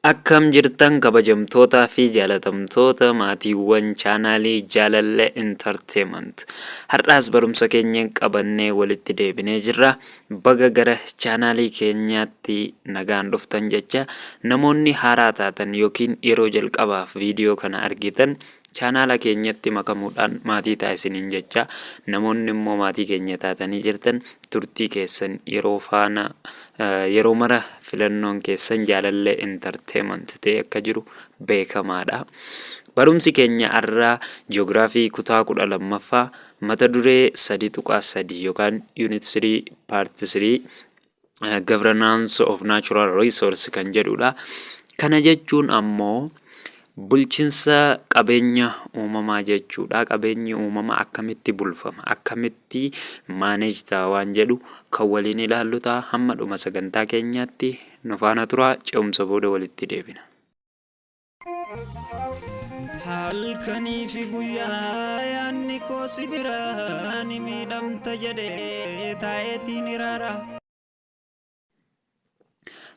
Akkam jirtan kabajamtootaa fi jaalatamtoota maatiiwwan chaanaalii Jaalallee Entertainment. Har'aas barumsa keenyan qabannee walitti deebinee jirra. Baga gara chaanaalii keenyaatti nagaan dhuftan jecha namoonni haaraa taatan yookiin yeroo jalqabaaf viidiyoo kana argitan chaanaala keenyatti makamuudhaan maatii taasisaniin jecha namoonni immoo maatii keenya taatanii jirtan turtii keessan yeroo mara filannoon keessan Jaalallee Entertainment ta'e akka jiru beekamaadha. Barumsi keenya har'aa ji'oogiraafii kutaa 12ffaa mata duree 3.3 yookaan unit 3 part 3 governance of natural resource kan jedhudha. Kana jechuun ammoo bulchiinsa qabeenya uumamaa jechuudha. Qabeenyi uumamaa akkamitti bulfama, akkamitti maaneej ta'a waan jedhu kan waliin ilaallu ta'a. Hamma dhuma sagantaa keenyaatti nu faana turaa, ce'umsa booda walitti deebina. Halkanii fi guyyaa yaanni koo si biraa ni miidhamta jedhee taa'eetiin iraara.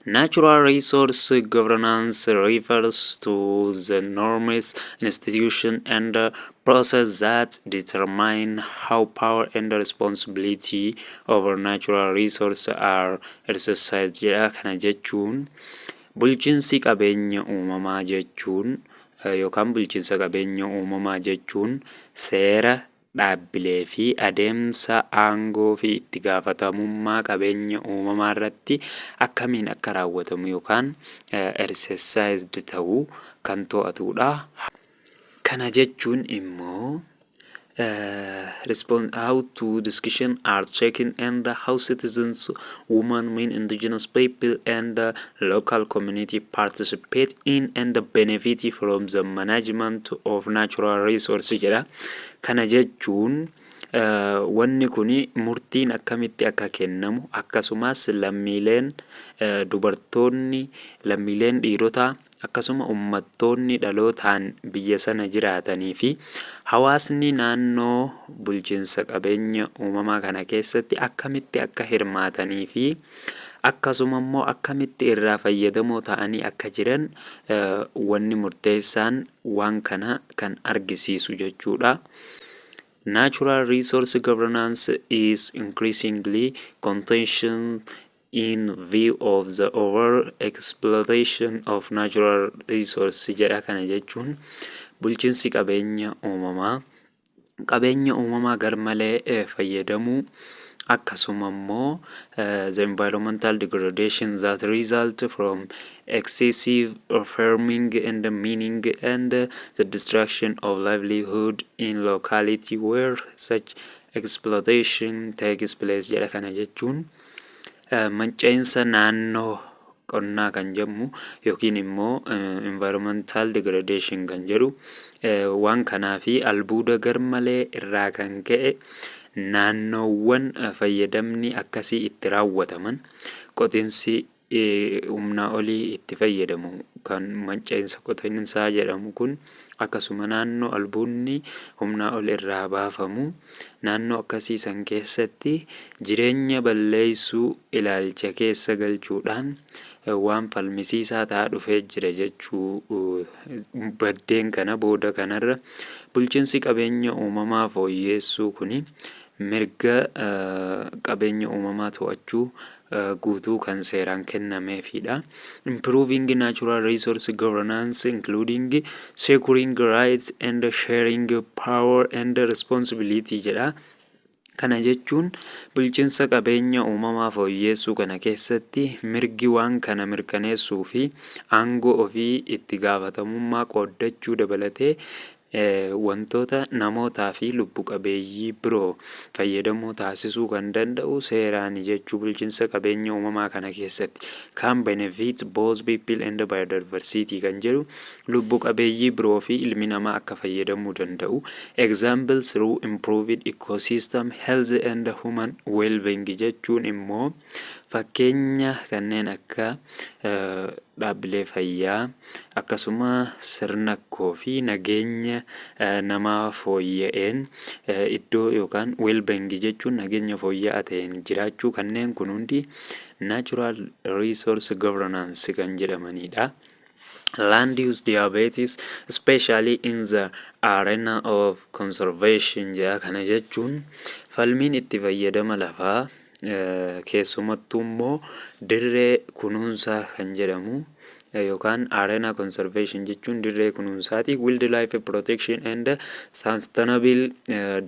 Natural resource governance refers to the norms, institution, and process that determine how power and responsibility over natural resources are exercised. Kana jechuun bulchiinsi qabeenya uumamaa jechuun yookaan bulchiinsa qabeenya uumamaa jechuun seera, dhaabbilee fi adeemsa aangoo fi itti gaafatamummaa qabeenya uumamaa irratti akkamiin akka raawwatamu yookaan exercised ta'uu kan to'atudha. Kana jechuun immoo how to discussion are checking and how citizens, women, men, indigenous people, and the local community participate in and benefit from the management of natural resources jedha. Kana jechuun wanni kuni murtiin akkamitti akka kennamu, akkasumas lammiileen dubartoonni, lammiileen dhiirotaa, akkasuma ummattoonni dhalootaan biyya sana jiraatanii fi hawaasni naannoo bulchiinsa qabeenya uumamaa kana keessatti akkamitti akka hirmaatanii fi akkasuma immoo akkamitti irraa fayyadamoo ta'anii akka jiran wanni murteessaan waan kana kan argisiisu jechuudha. Natural resource governance is increasingly contentious in view of the over exploitation of natural resources jedha. Kana jechuun bulchiinsi qabeenya uumamaa garmalee fayyadamuu, akkasuma immoo the environmental degradation that result from excessive farming and mining and the destruction of livelihood in locality where such exploitation takes place jedha. Kana jechuun manca'insa naannoo qonnaa kan jedhamu yookiin immoo environmental degradation kan jedhu waan kanaa fi albuuda garmalee irraa kan ka'e naannoowwan fayyadamni akkasii itti raawwataman, qotiinsi humnaa olii itti fayyadamu kan manca'insa qotiinsaa jedhamu kun, akkasuma naannoo albuudni humnaa ol irraa baafamu, naannoo akkasii san keessatti jireenya balleessuu ilaalcha keessa galchuudhaan waan falmisiisaa ta'aa dhufee jira jechuu. Baddeen kana booda kanarra bulchiinsi qabeenya uumamaa fooyyessuu kuni mirga qabeenya uumamaa to'achuu guutuu kan seeraan kennameefidha. Improving natural resource governance including securing rights and sharing power and responsibility jedha. Kana jechuun bulchiinsa qabeenya uumamaa fooyyessuu kana keessatti mirgi waan kana mirkaneessuu fi aangoo ofii itti gaafatamummaa qooddachuu dabalatee wantoota namootaa fi lubbu qabeeyyii biroo fayyadamoo taasisuu kan danda'u seeraan jechuu. Bulchiinsa qabeenya uumamaa kana keessatti kan benefit both people and biodiversity kan jedhu lubbu qabeeyyii biroo fi ilmi namaa akka fayyadamuu danda'u. Example through improved ecosystem health and human well-being jechuun immoo fakkeenya kanneen akka dhaabbilee fayyaa, akkasuma sirnakkoo fi nageenya namaa fooyya'een iddoo yookaan well-being jechuun nageenya fooyya'aa ta'een jiraachuu, kanneen kun hundi natural resource governance kan jedhamanidha. land use diabetes, especially in the arena of conservation jedha. Kana jechuun falmiin itti fayyadama lafaa keessumattuu immoo dirree kunuunsaa kan jedhamu yookaan arena conservation jechuun dirree kunuunsaati. Wildlife protection and sustainable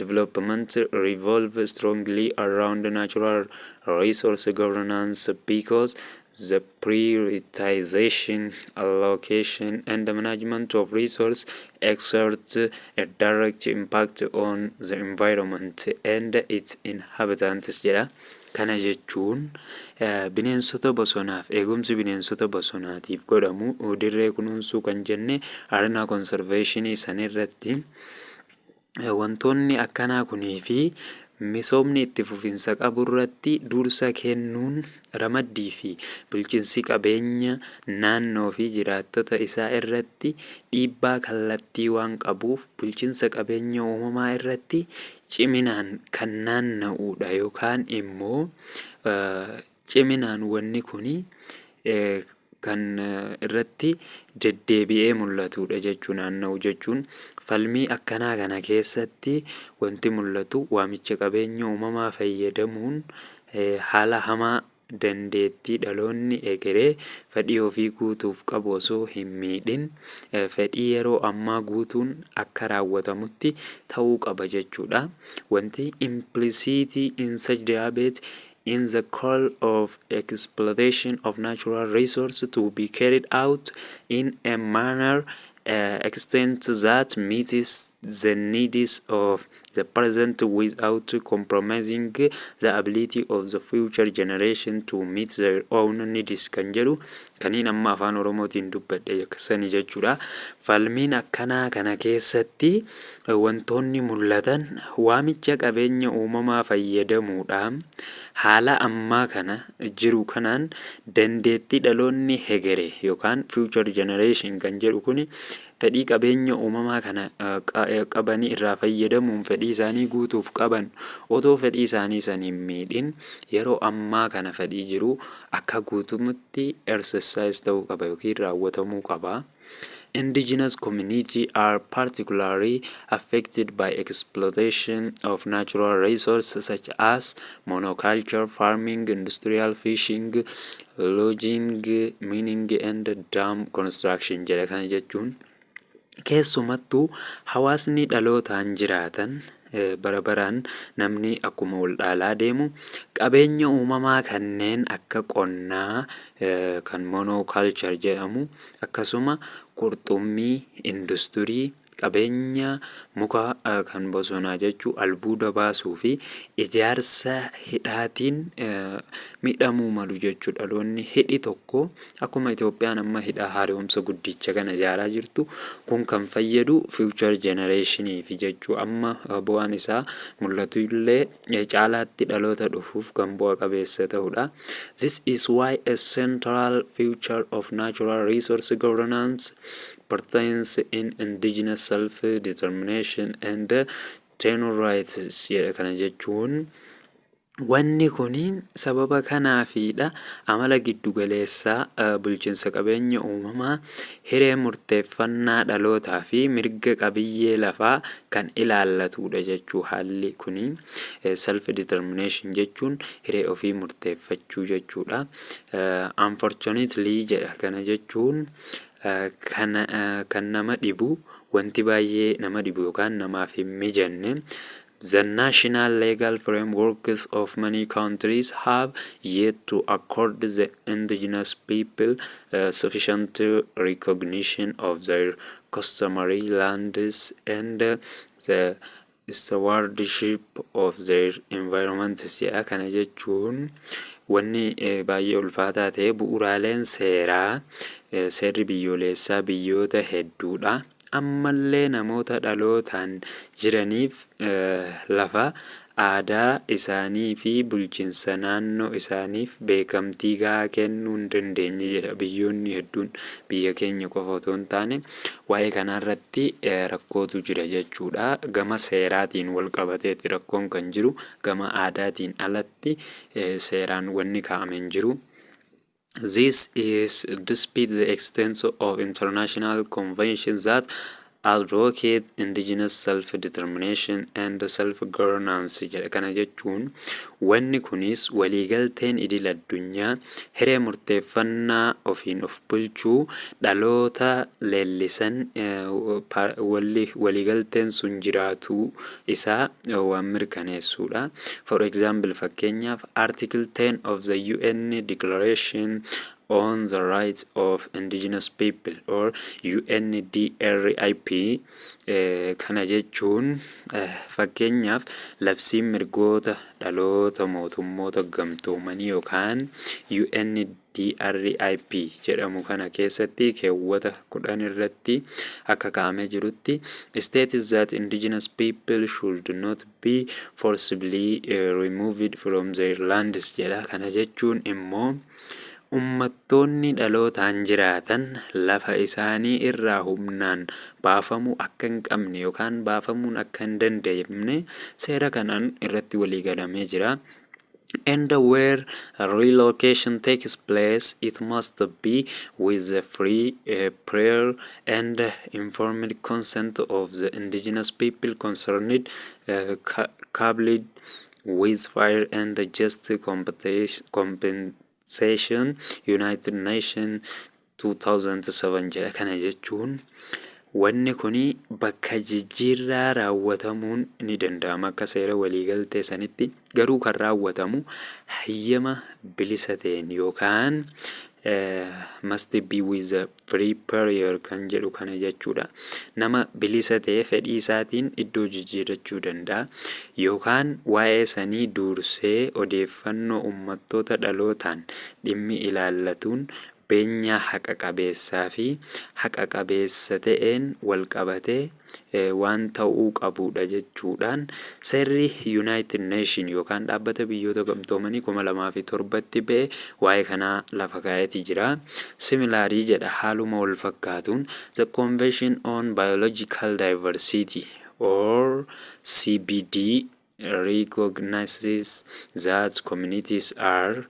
development revolve strongly around natural resource governance because the prioritization, allocation, and the management of resource exerts a direct impact on the environment and its inhabitants jedha. Kana jechuun bineensota bosonaaf eegumsi bineensota bosonaatiif godhamu dirree kunuunsuu kan jenne arena conservation sanirratti wantoonni akkanaa kunii fi misoomni itti fufinsa qabu irratti dursa kennuun ramaddii fi bulchiinsi qabeenya naannoo fi jiraattota isaa irratti dhiibbaa kallattii waan qabuuf bulchiinsa qabeenya uumamaa irratti ciminaan kan naanna'uudha yookaan immoo ciminaan wanni kuni kan irratti deddeebi'ee mul'atudha jechuun naanna'u jechuun falmii akkanaa kana keessatti wanti mul'atu waamicha qabeenya uumamaa fayyadamuun haala hamaa dandeettii dhaloonni egeree fedhii ofii guutuuf qabu osoo hin miidhin fedhii yeroo ammaa guutuun akka raawwatamutti ta'uu qaba jechuudha. Wanti implicit in such debate in the call of exploitation of natural resources to be carried out in a manner extent that meets the needs of the present without compromising the ability of the future generation to meet their own needs kan jedhu kaniin amma afaan oromootiin dubbadhe sani jechuudha. Falmiin akkanaa kana keessatti wantoonni mul'atan waamicha qabeenya uumamaa fayyadamuudhaan haala ammaa kana jiru kanaan dandeettii dhaloonni hegere yookaan future generation kan jedhu kuni fedhii qabeenya uumamaa kana qabanii irraa fayyadamuun fedhii isaanii guutuuf qaban otoo fedhii isaanii saniin miidhin yeroo ammaa kana fedhii jiru akka guutumutti exercise ta'uu qaba yookiin raawwatamuu qaba. Indigenous communities are particularly affected by exploitation of natural resources such as monoculture, farming, industrial fishing, logging, mining and dam construction jedha. Kana jechuun keessumattuu hawaasni dhalootaan jiraatan barabaraan namni akkuma wal dhaalaa deemu qabeenya uumamaa kanneen akka qonnaa kan monoculture jedhamu akkasuma qurxummii industirii qabeenya muka kan bosonaa jechuu albuuda baasuu fi ijaarsa hidhaatiin miidhamuu malu jechuu. Dhaloonni hidhi tokko akkuma Itoophiyaan amma hidha haaromsa guddicha kana ijaaraa jirtu kun kan fayyadu future generationiif jechuu. Amma bu'aan isaa mul'atu illee caalaatti dhaloota dhufuuf kan bu'a qabeessa ta'udha. This is why a central feature of natural resource governance pertains in indigenous self-determination and tenure rights jedha. Kana jechuun wanni kuni sababa kanaafidha amala giddugaleessaa bulchiinsa qabeenya uumamaa hiree murteeffannaa dhalootaa fi mirga qabiyyee lafaa kan ilaallatudha jechuu. Haalli kuni self determination jechuun hiree ofii murteeffachuu jechuudha. Unfortunately jedha. Kana jechuun kan nama dhibu wanti baay'ee nama dhibu yookaan namaaf hin mijanne. The national legal frameworks of many countries have yet to accord the indigenous people sufficient recognition of their customary lands and the stewardship of their environment. Kana jechuun wanni baay'ee ulfaataa ta'e bu'uuraaleen seeraa seerri biyyoolessaa biyyoota hedduudha. Ammallee namoota dhalootaan jiraniif lafa aadaa isaanii fi bulchiinsa naannoo isaaniif beekamtii gahaa kennuu hin dandeenye jedha. Biyyoonni hedduun biyya keenya qofa otoo hin taane waa'ee kanarratti rakkootu jira jechuudha. Gama seeraatiin wal qabateeti rakkoon kan jiru, gama aadaatiin alatti seeraan wanni kaa'ame hin jiru. This is despite the extent of international conventions that advocate indigenous self-determination and self-governance jedha. Kana jechuun wanni kunis waliigalteen idil addunyaa hiree murteeffannaa ofiin of bulchuu dhaloota leellisan waliigalteen sun jiraatuu isaa waan mirkaneessuudha. For example, fakkeenyaaf Article 10 of the UN Declaration on the Rights of Indigenous People or UNDRIP kana jechuun fakkeenyaaf labsiin mirgoota dhaloota mootummoota gamtoomanii yookaan UNDRIP jedhamu kana keessatti keewwata 10 irratti akka kaa'amee jirutti states that indigenous people should not be forcibly removed from their lands jedha. Kana jechuun immoo ummattoonni dhalootaan jiraatan lafa isaanii irraa humnaan baafamuu akka hin qabne yookaan baafamuun akka hin danda'amne seera kanaan irratti waliigalamee jira. And where relocation takes place, it must be with the free, prior and informed consent of the indigenous people concerned, coupled with fair and just compensation. United Nations 2007 jedha. Kana jechuun wanni kuni bakka jijjiirraa raawwatamuun ni danda'ama akka seera waliigaltee sanitti. Garuu kan raawwatamu hayyama bilisa ta'een yookaan must be with the free prior kan jedhu kana jechuudha. Nama bilisa ta'e fedhii isaatiin iddoo jijjiirachuu danda'a yookaan waa'ee sanii dursee odeeffannoo ummattoota dhalootaan dhimmi ilaallatuun beenyaa haqa qabeessaa fi haqa qabeessa ta'een wal qabatee waan ta'uu qabudha jechuudhaan seerri United Nation yookaan dhaabbata biyyoota gamtoomanii 2007tti ba'e waa'ee kanaa lafa kaa'eeti jira. Similarly jedha haaluma wal fakkaatuun the Convention on Biological Diversity or CBD recognizes that communities are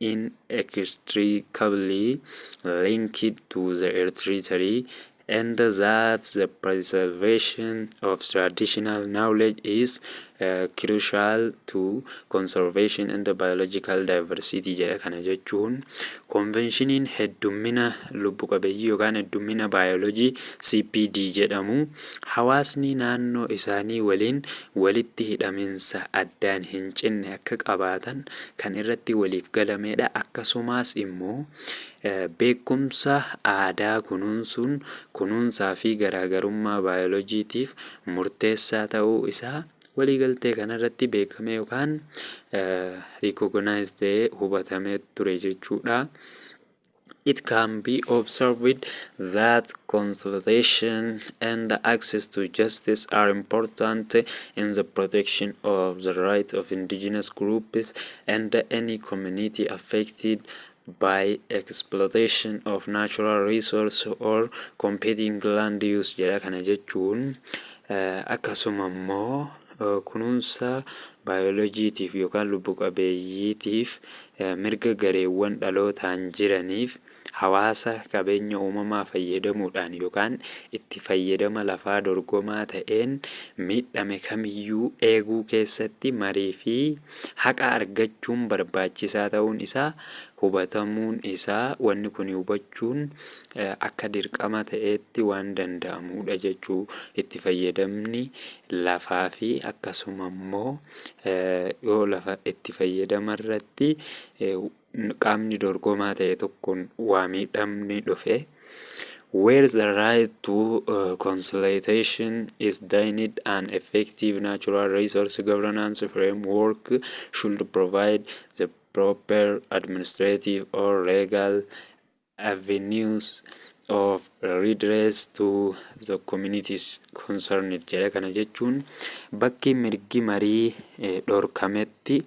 inextricably linked to their territory and that the preservation of traditional knowledge is crucial to conservation and the biological diversity jedha. Kana jechuun konvenshiniin heddummina lubbu qabeeyyii yookaan heddummina baayoloojii CPD jedhamu hawaasni naannoo isaanii waliin walitti hidhaminsa addaan hin cinne akka qabaatan kan irratti waliif galamedha. Akkasumas immoo beekumsa aadaa kunuunsuun kunuunsaa fi garaagarummaa baayoloojiitiif murteessaa ta'uu isaa waliigaltee kanarratti beekame yookaan recognized ta'ee hubatamee ture jechuudha. It can be observed that consultation and access to justice are important in the protection of the rights of indigenous groups and any community affected by exploitation of natural resources or competing land use jedha. Kana jechuun akkasuma immoo kunuunsa baayoloojiitiif yookaan lubbu qabeeyyiitiif mirga gareewwan dhalootaan jiraniif hawaasa qabeenya uumamaa fayyadamuudhaan yookaan itti fayyadama lafaa dorgomaa ta'een miidhame kamiyyuu eeguu keessatti marii fi haqa argachuun barbaachisaa ta'uun isaa hubatamuun isaa wanni kun hubachuun akka dirqama ta'etti waan danda'amudha jechuu. Itti fayyadamni lafaa fi akkasuma immoo yoo lafa itti fayyadama irratti qaamni dorgomaa ta'e tokkoon waa miidhamni dhufe where the right to consultation is denied, an effective natural resource governance framework should provide the proper administrative or legal avenues of redress to the communities concerned jedha. Kana jechuun bakki mirgi marii dhorkametti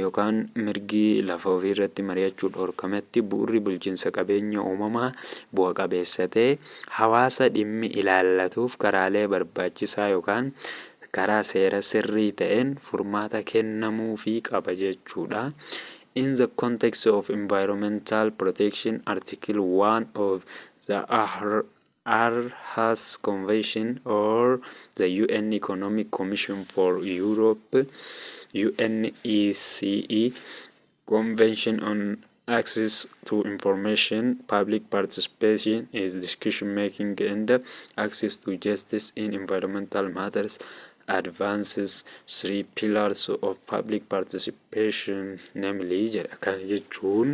yookaan mirgi lafa ofii irratti mari'achuu dhorkametti bu'uurri bulchiinsa qabeenya uumamaa bu'a qabeessa ta'e hawaasa dhimmi ilaallatuuf karaalee barbaachisaa yookaan karaa seera sirrii ta'een furmaata kennamuu fi qaba jechuudha. In the context of environmental protection, Article 1 of the Aarhus Convention or the UN Economic Commission for Europe UNECE Convention on Access to Information, Public Participation is Decision Making and Access to Justice in Environmental Matters advances 3 pillars of public participation, namely jedha. Kana jechuun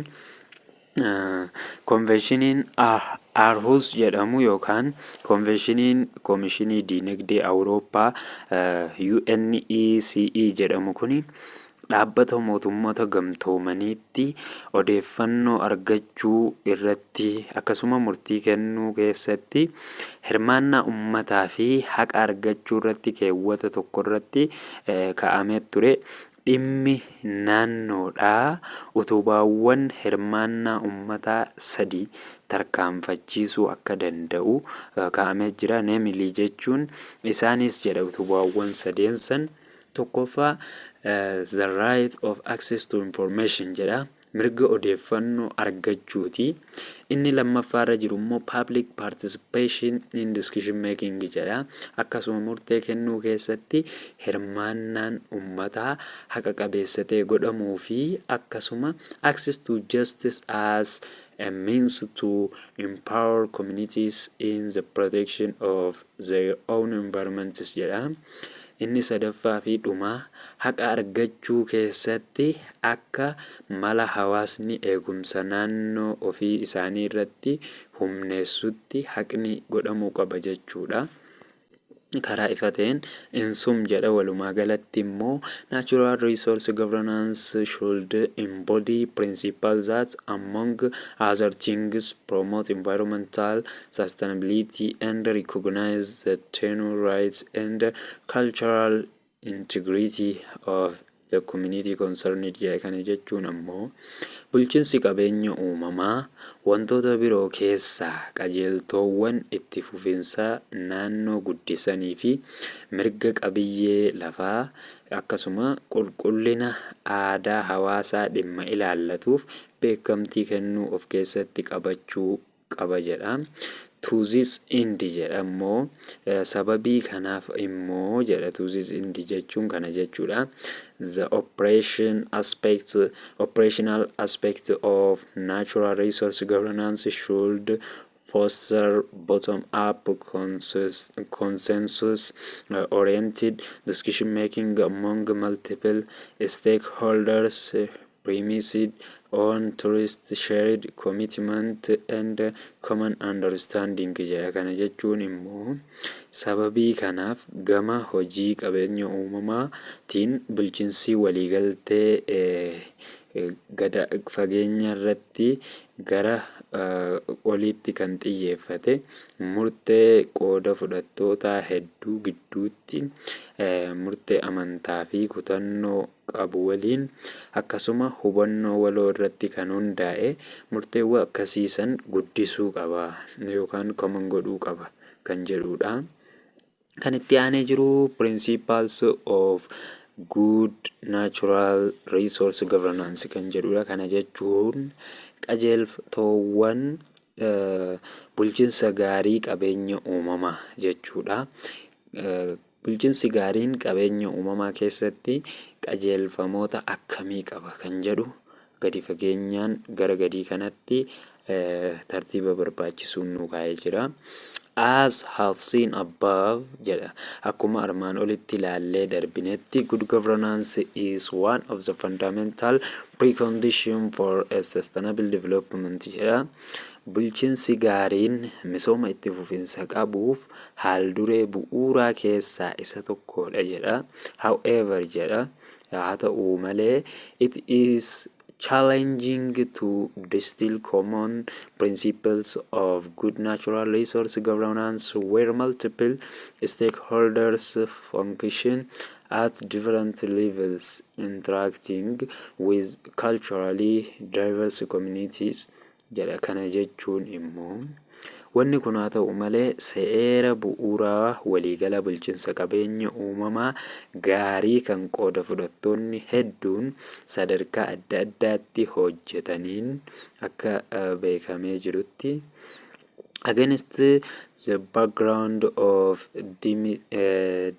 konveshiniin Aarhus jedhamu yookaan konveshiniin Koomishinii Diinagdee Awurooppaa UNECE jedhamu kuni dhaabbata mootummoota gamtoomaniitti odeeffannoo argachuu irratti akkasuma murtii kennuu keessatti hirmaannaa ummataa fi haqa argachuu irratti keewwata tokko irratti kaa'amee ture. Dhimmi naannoodhaa utubaawwan hirmaannaa ummataa 3 tarkaanfachiisuu akka danda'u kaa'amee jira. Namely jechuun isaanis jedha utubaawwan 3 san tokkoffaa the right of access to information jedha, mirga odeeffannoo argachuuti. Inni lammaffaarra jiru immoo public participation in decision making jedha. Akkasuma murtee kennuu keessatti hirmaannaan ummataa haqa qabeessa ta'e godhamuu fi akkasuma access to justice as a means to empower communities in the protection of their own environments jedha. Inni sadaffaa fi dhumaa haqa argachuu keessatti akka mala hawaasni eegumsa naannoo ofii isaanii irratti humneessutti haqni godhamuu qaba jechuudha. Karaa ifa ta'een insum jedha. Walumaa galatti immoo natural resource governance should embody principles that among other things promote environmental sustainability and recognize the tenure rights and cultural integrity of the community concerned jedha. Kana jechuun ammoo bulchiinsi qabeenya uumamaa wantoota biroo keessaa qajeeltoowwan itti fufinsa naannoo guddisanii fi mirga qabiyyee lafaa akkasuma qulqullina aadaa hawaasaa dhimma ilaallatuuf beekamtii kennuu of keessatti qabachuu qaba jedha. To this end jedha immoo sababii kanaaf immoo jedha. To this end jechuun kana jechuudha. The operational aspect of natural resource governance should foster bottom-up consensus-oriented decision-making among multiple stakeholders premised on trust, shared commitment and common understanding jedha. Kana jechuun immoo sababii kanaaf gama hojii qabeenya uumamaatiin bulchiinsi waliigaltee gada fageenya irratti gara oliitti kan xiyyeeffate murtee qooda fudhattoota hedduu gidduutti murtee amantaa fi kutannoo qabu waliin akkasuma hubannoo waloo irratti kan hundaa'e murteewwan akkasiisan guddisuu qaba yookaan common godhuu qaba kan jedhudha. Kan itti aanee jiru principles of good natural resource governance kan jedhudha. Kana jechuun qajeeltoowwan bulchiinsa gaarii qabeenya uumamaa jechuudha. Bulchiinsi gaariin qabeenya uumamaa keessatti qajeelfamoota akkamii qaba kan jedhu gadi fageenyaan gara gadii kanatti tartiiba barbaachisuun nu kaa'ee jira. As have seen above jedha. Akkuma armaan olitti ilaallee darbinetti good governance is one of the fundamental precondition for a sustainable development jedha. Bulchiinsi gaariin misooma itti fufinsa qabuuf haal duree bu'uuraa keessaa isa tokkodha jedha. However jedha, haa ta'uu malee it is challenging to distill common principles of good natural resource governance where multiple stakeholders function at different levels interacting with culturally diverse communities jedha. Kana jechuun immoo Wanni kun haa ta'u malee seera bu'uuraa waliigala bulchiinsa qabeenya uumamaa gaarii kan qooda fudhattoonni hedduun sadarkaa adda addaatti hojjetaniin akka beekamee jirutti against the background of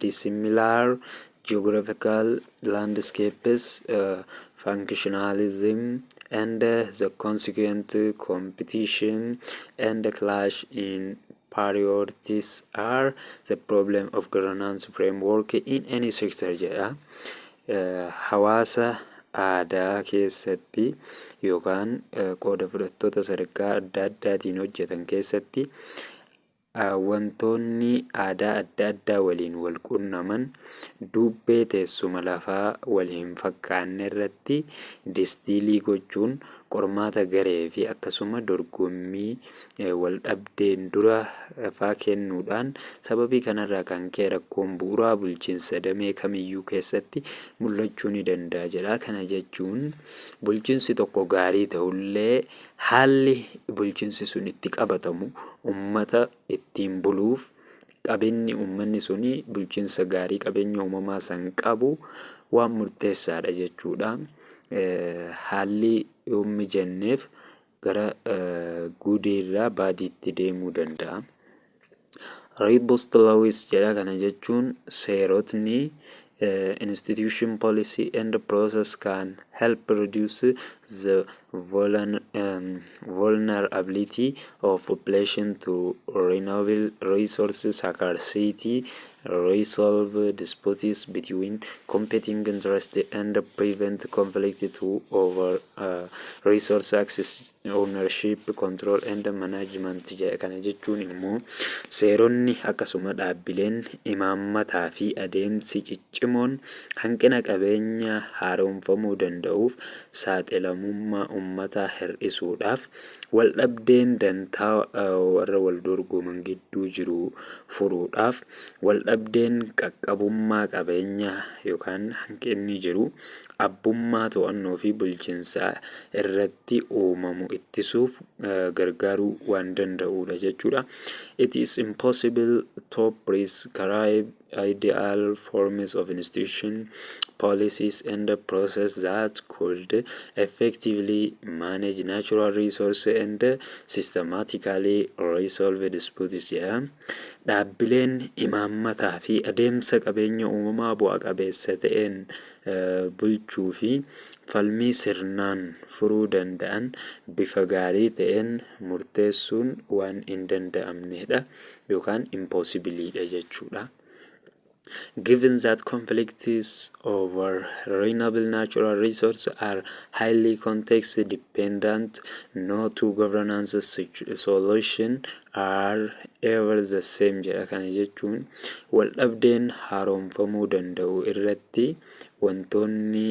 dissimilar geographical landscapes, functionalism, and the consequent competition and the clash in priorities are the problem of governance framework in any sector jedha. Hawaasa aadaa keessatti yookaan qooda fudhattoota sadarkaa adda addaatiin hojjetan keessatti wantoonni aadaa adda addaa waliin wal quunnaman dubbee teessuma lafaa wal hin fakkaanne irratti distiilii gochuun qormaata garee fi akkasuma dorgommii wal dhabdeen dura faa kennuudhaan sababii kanarraa kan ka'e rakkoon bu'uuraa bulchiinsa damee kamiyyuu keessatti mul'achuu ni danda'a jedha. Kana jechuun bulchiinsi tokko gaarii ta'ullee haalli bulchiinsi sun itti qabatamu ummata ittiin buluuf qabeenyi uummanni suni bulchiinsa gaarii qabeenya uumamaa san qabu waan murteessaadha jechuudha. Haalli yoo mijanneef gara guudeerraa baadiitti deemuu danda'a. Robust laws jedha. Kana jechuun seerotni institution policy and process can help reduce the vulnerability of population to renewable resources scarcity, resolve disputes between competing interests, and prevent conflict to over resource access, ownership, control, and management. Kana jechuun immoo seeronni akkasuma dhaabbileen imaammataa fi adeemsi ciccimoon hanqina qabeenya haaromfamuu danda'uuf saaxilamummaa uummataa hir'isuudhaaf wal dhabdeen dantaa warra wal dorgoman gidduu jiru furuudhaaf wal dhabdeen qaqqabummaa qabeenyaa yookaan hanqinni jiru abbummaa to'annoo fi bulchiinsaa irratti uumamu ittisuuf gargaaruu waan danda'udha jechuudha. It is impossible to prescribe ideal forms of institution, policies, and process that could effectively manage natural resources and systematically resolve disputes. Dhaabbileen imaammataa fi adeemsa qabeenya uumamaa bu'a qabeessa ta'een bulchuu fi falmii sirnaan furuu danda'an bifa gaarii ta'een murteessuun waan hin danda'amnedha yookaan impossibiliidha jechuudha. Given that conflicts over renewable natural resources are highly context dependent, no two governance solutions are ever the same jedha. Kana jechuun wal dhabdeen haaromfamuu danda'u irratti wantoonni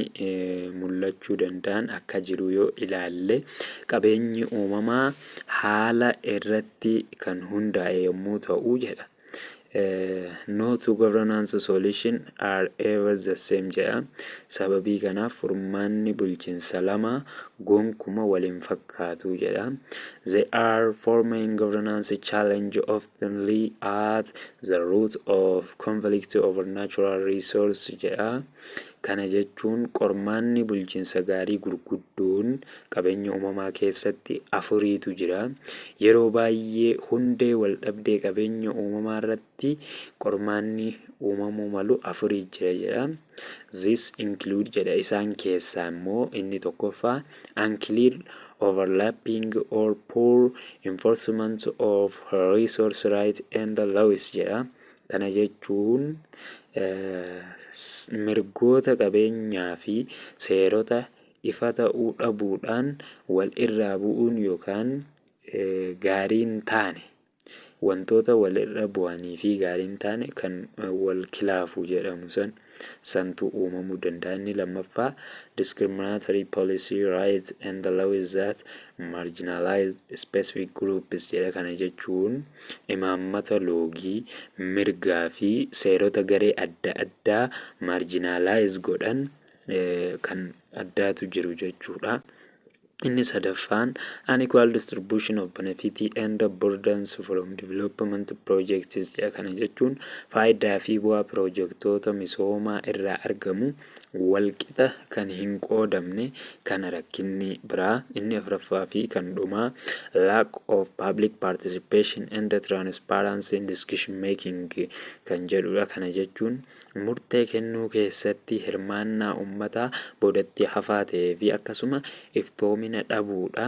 mul'achuu danda'an akka jiru yoo ilaalle qabeenyi uumamaa haala irratti kan hundaa'e yommuu ta'u jedha. No two governance solutions are ever the same jedha. Sababii kanaaf furmaanni bulchiinsa lama gonkuma waliin fakkaatu jedha. They are forming governance challenge often lie at the root of conflict over natural resource jedha. Kana jechuun qormaanni bulchiinsa gaarii gurguddoon qabeenya uumamaa keessatti afuriitu jira. Yeroo baay'ee hundee wal dhabdee qabeenya uumamaa irratti qormaanni uumamuu malu afurii jira jedha. This include jedha. Isaan keessaa immoo inni tokkoffaa unclear overlapping or poor enforcement of resource rights and laws jedha. Kana jechuun mirgoota qabeenyaa fi seerota ifa ta'uu dhabuudhaan wal irraa bu'uun yookaan gaariin taane wantoota wal irra bu'anii fi gaariin taane kan wal kilaafu jedhamu santu uumamuu danda'a. Inni lammaffaa discriminatory policy rights and the laws that marginalize specific groups jedha. Kana jechuun imaammata loogii mirgaa fi seerota garee adda addaa marginalize godhan kan addaatu jiru jechuudha. Inni sadaffaan unequal distribution of benefit and burdens from development projects jedha. Kana jechuun faayidaa fi bu'aa piroojeektoota misoomaa irraa argamu walqixa kan hin qoodamne kana rakkinni biraa. Inni afuraffaa fi kan dhumaa lack of public participation and transparency in decision making kan jedhudha. Kana jechuun murtee kennuu keessatti hirmaannaa uummataa boodatti hafaa ta'ee fi akkasuma iftoomina dhabuudha.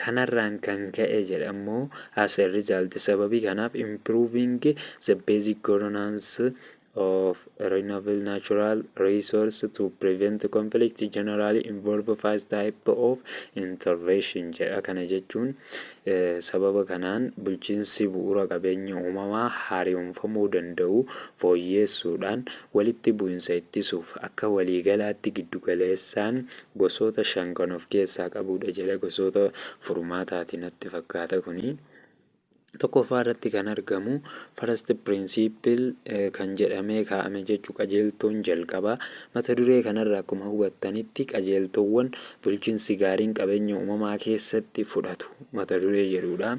Kanarraan kan ka'e jedhamoo as a result sababii kanaaf improving the basic governance of renewable natural resource to prevent conflict generally involve 5 type of intervention jedha. Kana jechuun sababa kanaan bulchiinsi bu'uura qabeenya uumamaa haaromfamuu danda'u fooyyeessuudhaan walitti bu'insa ittisuuf akka waliigalaatti giddugaleessaan gosoota 5 kan of keessaa qabudha jedha. Gosoota furmaataatiin natti fakkaata kuni. Tokkoffaa irratti kan argamu first principle kan jedhamee kaa'ame jechuu qajeeltoon jalqabaa. Mata duree kanarraa akkuma hubattanitti qajeeltowwan bulchiinsi gaariin qabeenya uumamaa keessatti fudhatu mata duree jedhudha.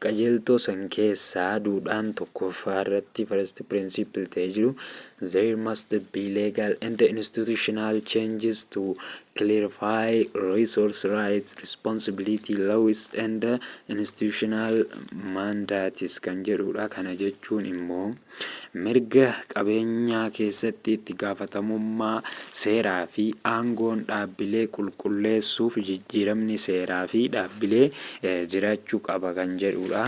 Qajeeltoo san keessaa duudhaan tokkoffaa irratti first principle ta'ee jiru there must be legal and institutional changes to clarify resource rights, responsibility, laws and institutional mandates kan jedhudha. Kana jechuun immoo mirga qabeenyaa keessatti itti gaafatamummaa seeraa fi aangoon dhaabbilee qulqulleessuuf jijjiiramni seeraa fi dhaabbilee jiraachuu qaba kan jedhudha.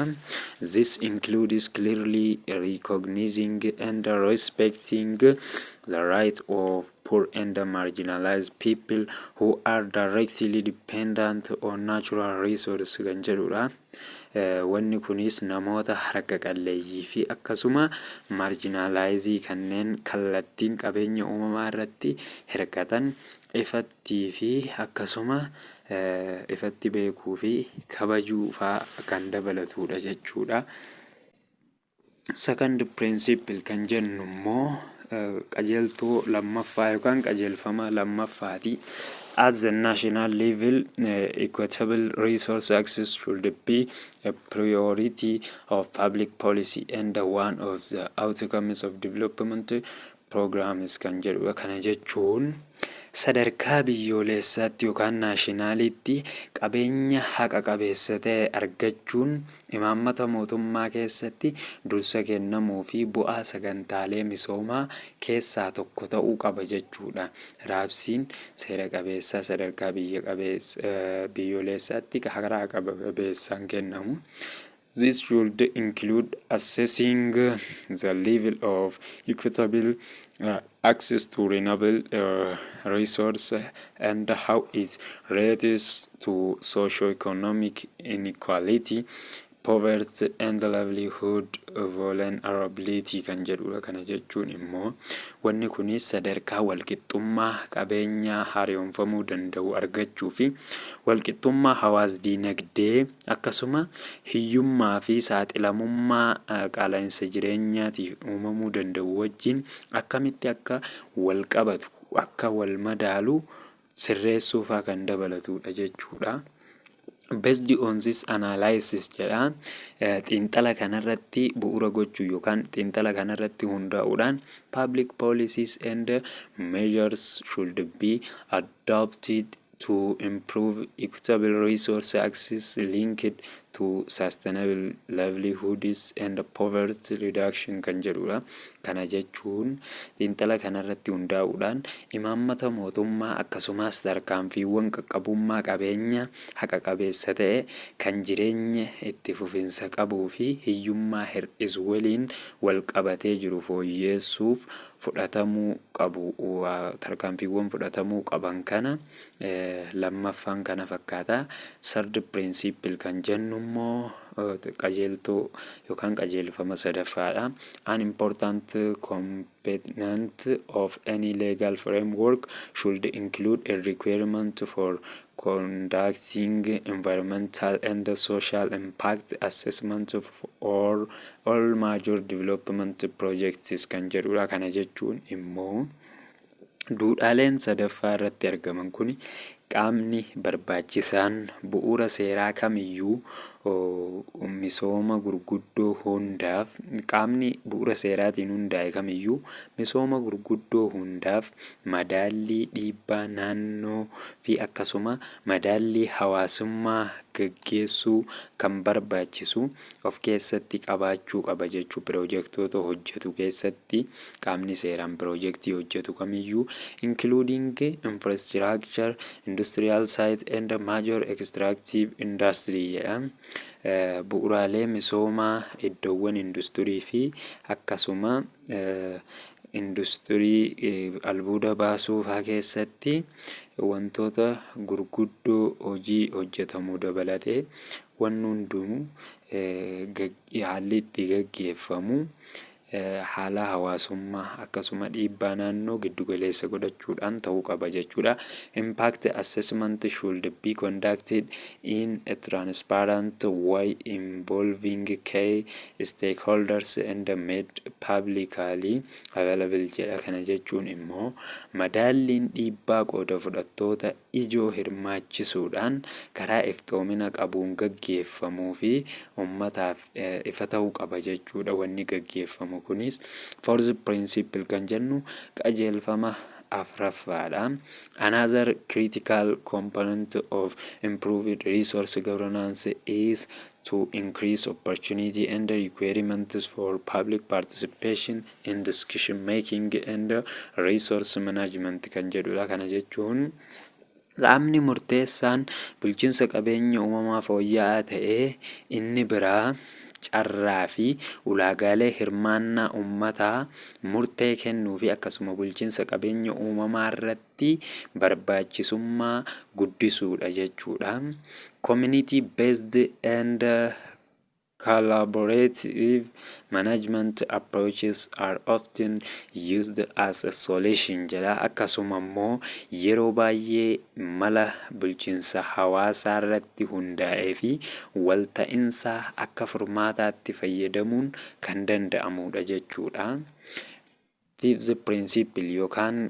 This includes clearly recognizing and respecting the right of poor and marginalized people who are directly dependent on natural resources kan jedhudha. Wanni kunis namoota harka qalleeyyii fi akkasuma marginalizii kanneen kallattiin qabeenya uumamaa irratti hirkatan ifattii fi akkasuma ifatti beekuu fi kabajuu fa'aa kan dabalatudha jechuudha. Second principle kan jennu immoo qajeeltoo lammaffaa yookaan qajeelfama lammaffaati. At the national level, equitable resource access should be a priority of public policy and one of the outcomes of development programs kan jedhudha. Kana jechuun sadarkaa biyyoolessaatti yookaan naashinaalitti qabeenya haqa qabeessa ta'e argachuun imaammata mootummaa keessatti dursa kennamuu fi bu'aa sagantaalee misoomaa keessaa tokko ta'uu qaba jechuudha. Raabsiin seera qabeessaa sadarkaa biyyoolessaatti haqa qabeessaan kennamu. This should include assessing the level of equitable access to renewable resource and how it relates to socio-economic inequality, poverty and livelihood vulnerability kan jedhudha. Kana jechuun immoo wanni kunis sadarkaa walqixxummaa qabeenyaa haaromfamuu danda'u argachuu fi walqixxummaa hawaas dinagdee akkasuma hiyyummaa fi saaxilamummaa qaala'insa jireenyaatiif uumamuu danda'u wajjin akkamitti akka wal qabatu akka wal madaalu sirreessuufaa kan dabalatudha jechuudha. Based on this analysis jedha xiinxala kanarratti bu'uura gochuu yookaan xiinxala kanarratti hundaa'uudhaan public policies and measures should be adopted to improve equitable resource access linked to sustainable livelihoods and poverty reduction kan jedhudha. Kana jechuun xiinxala kanarratti hundaa'uudhaan imaammata mootummaa akkasumas tarkaanfiiwwan qaqqabummaa qabeenya haqa qabeessa ta'e kan jireenya itti fufinsa qabuu fi hiyyummaa hir'isu waliin wal qabatee jiru fooyyeessuuf fudhatamuu qabu. Tarkaanfiiwwan fudhatamuu qaban kana lammaffaan kana fakkaata. Third principle kan jennu immoo qajeeltoo yookaan qajeelfama sadaffaadha. An important component of any legal framework should include a requirement for conducting environmental and social impact assessment of all major development projects kan jedhudha. Kana jechuun immoo duudhaaleen sadaffaa irratti argaman kun qaamni barbaachisaan bu'uura seeraa kamiyyuu misooma gurguddoo hundaaf qaamni bu'uura seeraatiin hundaa'e kamiyyuu misooma gurguddoo hundaaf madaallii dhiibbaa naannoo fi akkasuma madaallii hawaasummaa gaggeessuu kan barbaachisu of keessatti qabaachuu qaba jechuu piroojeektoota hojjetu keessatti qaamni seeraan piroojeektii hojjetu kamiyyuu including infrastructure, industrial site and major extractive industry jedhama. Bu'uuraalee misoomaa iddoowwan industirii fi akkasuma industirii albuuda baasuu fa'aa keessatti wantoota gurguddoo hojii hojjetamuu dabalatee wanni hunduu haalli itti gaggeeffamu haala hawaasummaa akkasuma dhiibbaa naannoo giddugaleessa godhachuudhaan ta'uu qaba jechuudha. Impact assessment should be conducted in a transparent way involving key stakeholders and made publicly available jedha. Kana jechuun immoo madaalliin dhiibbaa qooda fudhattoota ijoo hirmaachisuudhaan karaa iftoomina qabuun gaggeeffamuu fi ummataaf ifa ta'uu qaba jechuudha. Wanni gaggeeffamu kunis fourth principle kan jennu qajeelfama afraffaadha. Another critical component of improved resource governance is to increase opportunity and requirements for public participation in decision making and resource management kan jedhudha. Kana jechuun qaamni murteessaan bulchiinsa qabeenya uumamaa fooyya'aa ta'ee inni biraa carraa fi ulaagaalee hirmaannaa ummataa murtee kennuu fi akkasuma bulchiinsa qabeenya uumamaa irratti barbaachisummaa guddisuudha jechuudha. Community based and collaborative management approaches are often used as a solution jedha. Akkasuma immoo yeroo baay'ee mala bulchiinsa hawaasaa irratti hundaa'ee fi walta'iinsa akka furmaataatti fayyadamuun kan danda'amudha jechuudha. Fifth principle yookaan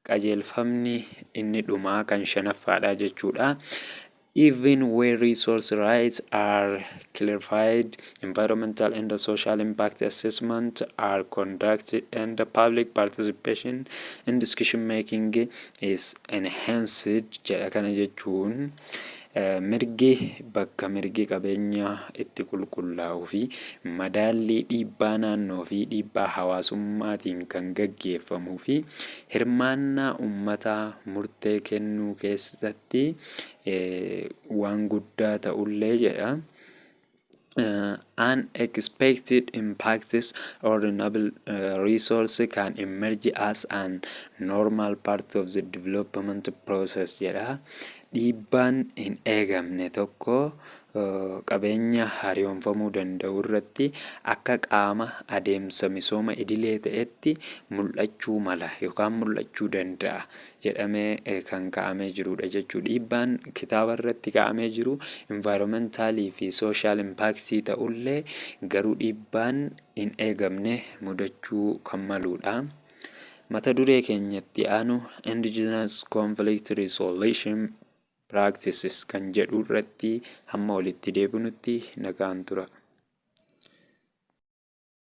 qajeelfamni inni dhumaa kan shanaffaadha jechuudha. Even where resource rights are clarified, environmental and social impact assessment are conducted and public participation in decision making is enhanced jedha. Kana jechuun mirgi bakka mirgi qabeenya itti qulqullaa'uu fi madaallii dhiibbaa naannoo fi dhiibbaa hawaasummaatiin kan gaggeeffamuu fi hirmaannaa ummataa murtee kennuu keessatti waan guddaa ta'ullee jedha. Unexpected impacts or renewable resource can emerge as an normal part of the development process jedha. Dhiibbaan hin eegamne tokko qabeenya hariyoomfamuu danda'u irratti akka qaama adeemsa misooma idilee ta'etti mul'achuu mala yookaan mul'achuu danda'a jedhamee kan kaa'amee jirudha jechuudha. Dhiibbaan kitaaba irratti kaa'amee jiru environmentaalii fi social impactii ta'ullee garuu dhiibbaan hin eegamne mudachuu kan maludha. Mata duree keenyatti aanu indigenous conflict resolution practices kan jedhu irratti hamma walitti deebinutti nagaan tura.